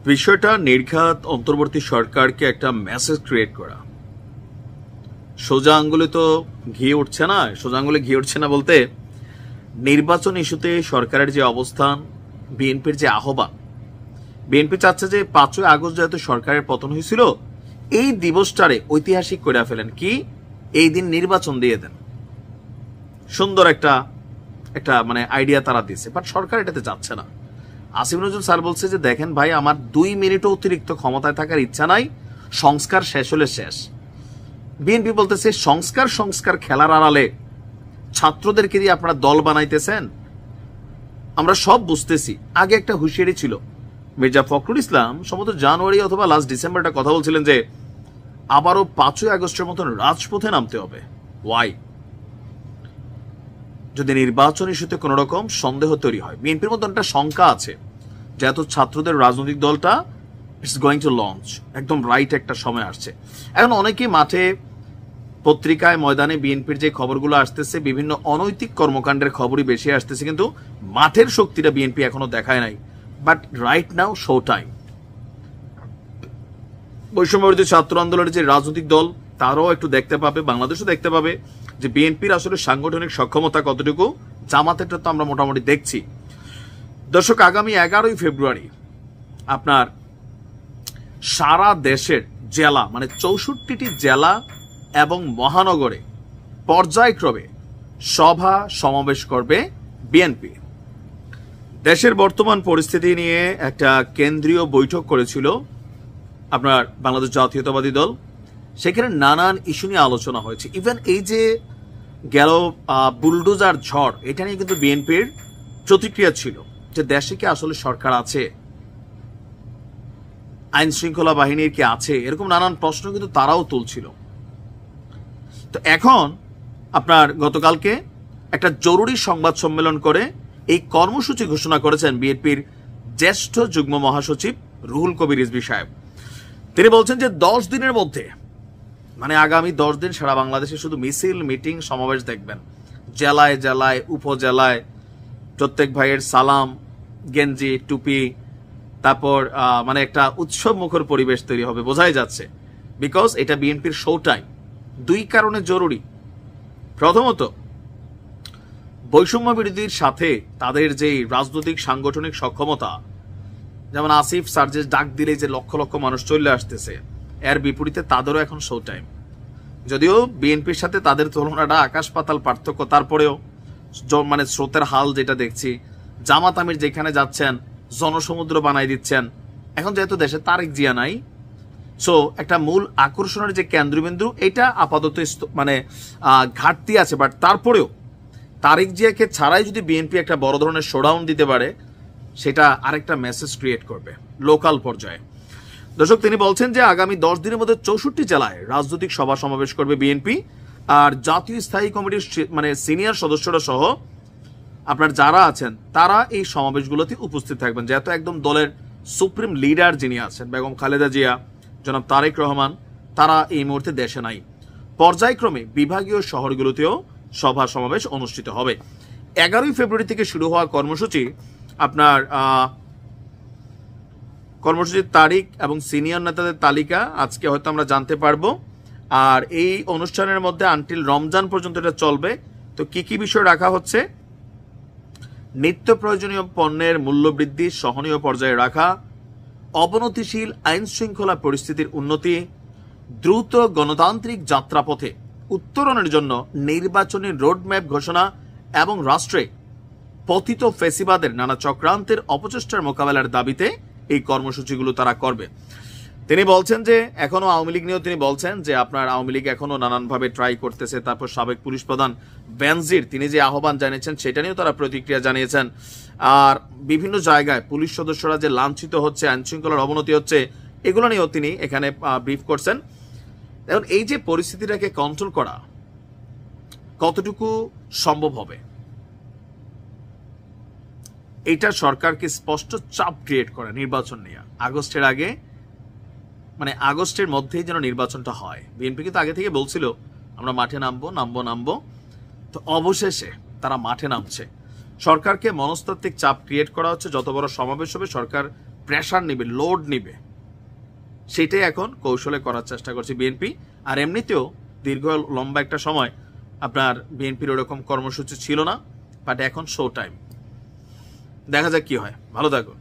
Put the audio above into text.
বিষয়টা নির্ঘাত অন্তর্বর্তী সরকারকে একটা মেসেজ ক্রিয়েট করা। সোজা আঙ্গুলে তো ঘি উঠছে না, সোজা আঙ্গুলে ঘি উঠছে না বলতে নির্বাচন ইস্যুতে সরকারের যে অবস্থান, বিএনপির যে আহ্বান, বিএনপি চাচ্ছে যে 5ই আগস্ট যেহেতু সরকারের পতন হয়েছিল, এই দিবসটারে ঐতিহাসিক করে ফেলেন, কি এই দিন নির্বাচন দিয়ে দেন। সুন্দর একটা মানে আইডিয়া তারা দিচ্ছে, বাট সরকার এটাতে যাচ্ছে না। আসিফ নজরুল স্যার বলছে যে দেখেন ভাই, আমার 2 মিনিটও অতিরিক্ত ক্ষমতায় থাকার ইচ্ছা নাই, সংস্কার শেষ হলে শেষ। বিএনপি বলতেছে সংস্কার খেলার আড়ালে ছাত্রদেরকে দিয়ে আপনারা দল বানাইতেছেন। আমরা সব বুঝতেছি, আগে একটা হুঁশিয়ারি ছিল। মির্জা ফখরুল ইসলাম সম্ভবত জানুয়ারি অথবা লাস্ট ডিসেম্বরটা কথা বলছিলেন যে আবারও 5ই আগস্টের মতন রাজপথে নামতে হবে। ওয়াই? যদি নির্বাচন ইস্যুতে কোন রকম সন্দেহ তৈরি হয়, বিএনপির মধ্যে একটা শঙ্কা আছে যেহেতু ছাত্রদের রাজনৈতিক দলটা ইটস গোয়িং টু লঞ্চ, একদম রাইট একটা সময় আসছে। এখন অনেকেই মাঠে, পত্রিকায়, ময়দানে বিএনপির যে খবরগুলো আসতেছে, বিভিন্ন অনৈতিক কর্মকাণ্ডের খবরই বেশি আসতেছে, কিন্তু মাঠের শক্তিটা বিএনপি এখনো দেখায় নাই। But right now show time. বৈষম্যবিরোধী ছাত্র আন্দোলনের যে রাজনৈতিক দল তারাও একটু দেখতে পাবে, বাংলাদেশও দেখতে পাবে যে বিএনপির আসলে সাংগঠনিক সক্ষমতা কতটুকু। জামাতেরটা তো আমরা মোটামুটি দেখছি। দর্শক, আগামী 11ই ফেব্রুয়ারি আপনার সারা দেশের জেলা, মানে 64টি জেলা এবং মহানগরে পর্যায়ক্রমে সভা সমাবেশ করবে বিএনপি। দেশের বর্তমান পরিস্থিতি নিয়ে একটা কেন্দ্রীয় বৈঠক করেছিল আপনার বাংলাদেশ জাতীয়তাবাদী দল। সেখানে নানান ইস্যু নিয়ে আলোচনা হয়েছে। ইভেন এই যে গেল বুলডোজার ঝড়, এটা নিয়ে কিন্তু বিএনপির প্রতিক্রিয়া ছিল যে দেশে কি আসলে সরকার আছে, আইন শৃঙ্খলা বাহিনীর কি আছে, এরকম নানান প্রশ্ন কিন্তু তারাও তুলছিল। তো এখন আপনার গতকালকে একটা জরুরি সংবাদ সম্মেলন করে এই কর্মসূচি ঘোষণা করেছেন বিএনপির জ্যেষ্ঠ যুগ্ম মহাসচিব রুহুল কবির রিজভী সাহেব। তিনি বলছেন যে 10 দিনের মধ্যে, মানে আগামী 10 দিন সারা বাংলাদেশে শুধু মিছিল, মিটিং, সমাবেশ দেখবেন। জেলায় জেলায়, উপজেলায় প্রত্যেক ভাইয়ের সালাম, গেঞ্জি, টুপি, তারপর মানে একটা উৎসব মুখর পরিবেশ তৈরি হবে, বোঝাই যাচ্ছে। বিকজ এটা বিএনপির শো টাইম। 2 কারণে জরুরি। প্রথমত, বৈষম্য বিরোধীর সাথে তাদের যে রাজনৈতিক সাংগঠনিক সক্ষমতা, যেমন আসিফ স্যার যে ডাক দিলে যে লক্ষ লক্ষ মানুষ চলে আসতেছে, এর বিপরীতে তাদেরও এখন শো টাইম। যদিও বিএনপির সাথে তাদের তুলনাটা আকাশ পাতাল পার্থক্য, তারপরেও মানে স্রোতের হাল যেটা দেখছি, জামাত আমির যেখানে যাচ্ছেন জনসমুদ্র বানাই দিচ্ছেন। এখন যেহেতু দেশে তারেক জিয়া নাই, সো একটা মূল আকর্ষণের যে কেন্দ্রবিন্দু, এটা আপাতত মানে ঘাটতি আছে। বাট তারপরেও তারেক জিয়াকে ছাড়াই যদি বিএনপি একটা বড় ধরনের শোডাউন দিতে পারে, সেটা আরেকটা মেসেজ ক্রিয়েট করবে লোকাল পর্যায়ে। দর্শক, তিনি বলছেন যে আগামী 10 দিনের মধ্যে 64 জেলায় রাজনৈতিক সভা সমাবেশ করবে বিএনপি। আর জাতীয় স্থায়ী কমিটির মানে সিনিয়র সদস্যরা সহ আপনার যারা আছেন তারা এই সমাবেশগুলোতে উপস্থিত থাকবেন। যেহেতু একদম দলের সুপ্রিম লিডার যিনি আছেন বেগম খালেদা জিয়া, জনাব তারেক রহমান, তারা এই মুহূর্তে দেশে নাই। পর্যায়ক্রমে বিভাগীয় শহরগুলোতেও সভা সমাবেশ অনুষ্ঠিত হবে। 11ই ফেব্রুয়ারি থেকে শুরু হওয়া কর্মসূচি আপনার কর্মসূচির তারিখ এবং সিনিয়র নেতাদের তালিকা আজকে হয়তো আমরা জানতে পারবো। আর এই অনুষ্ঠানের মধ্যে আনটিল রমজান পর্যন্ত এটা চলবে। তো কি কি বিষয় রাখা হচ্ছে? নিত্য প্রয়োজনীয় পণ্যের মূল্য বৃদ্ধি সহনীয় পর্যায়ে রাখা, অবনতিশীল আইন শৃঙ্খলা পরিস্থিতির উন্নতি, দ্রুত গণতান্ত্রিক যাত্রাপথে উত্তরণের জন্য নির্বাচনী রোডম্যাপ ঘোষণা এবং রাষ্ট্রে পতিত ফেসিবাদের নানা চক্রান্তের অপচেষ্টার মোকাবেলার দাবিতে এই কর্মসূচিগুলো তারা করবে। তিনি বলছেন যে এখনো আওয়ামী লীগ নিয়েও তিনি বলছেন যে আপনার আওয়ামী লীগ এখনো নানানভাবে ট্রাই করতেছে। তারপর সাবেক পুলিশ প্রধান বেনজির তিনি যে আহ্বান জানিয়েছেন সেটা নিয়েও তারা প্রতিক্রিয়া জানিয়েছেন। আর বিভিন্ন জায়গায় পুলিশ সদস্যরা যে লাঞ্ছিত হচ্ছে, আইন শৃঙ্খলার অবনতি হচ্ছে, এগুলো নিয়েও তিনি এখানে ব্রিফ করছেন। এখন এই যে পরিস্থিতিটাকে কন্ট্রোল করা কতটুকু সম্ভব হবে, এইটা সরকারকে স্পষ্ট চাপ ক্রিয়েট করে নির্বাচন নিয়ে। আগস্টের আগে, মানে আগস্টের মধ্যেই যেন নির্বাচনটা হয়। বিএনপি কিন্তু আগে থেকে বলছিল আমরা মাঠে নামবো। তো অবশেষে তারা মাঠে নামছে। সরকারকে মনস্তাত্ত্বিক চাপ ক্রিয়েট করা হচ্ছে, যত বড় সমাবেশ হবে সরকার প্রেশার নিবে, লোড নিবে, সেটাই এখন কৌশলে করার চেষ্টা করছে বিএনপি। আর এমনিতেও দীর্ঘ লম্বা একটা সময় আপনার বিএনপির ওরকম কর্মসূচি ছিল না, বাট এখন শো টাইম। দেখা যাক কি হয়। ভালো থাকুন।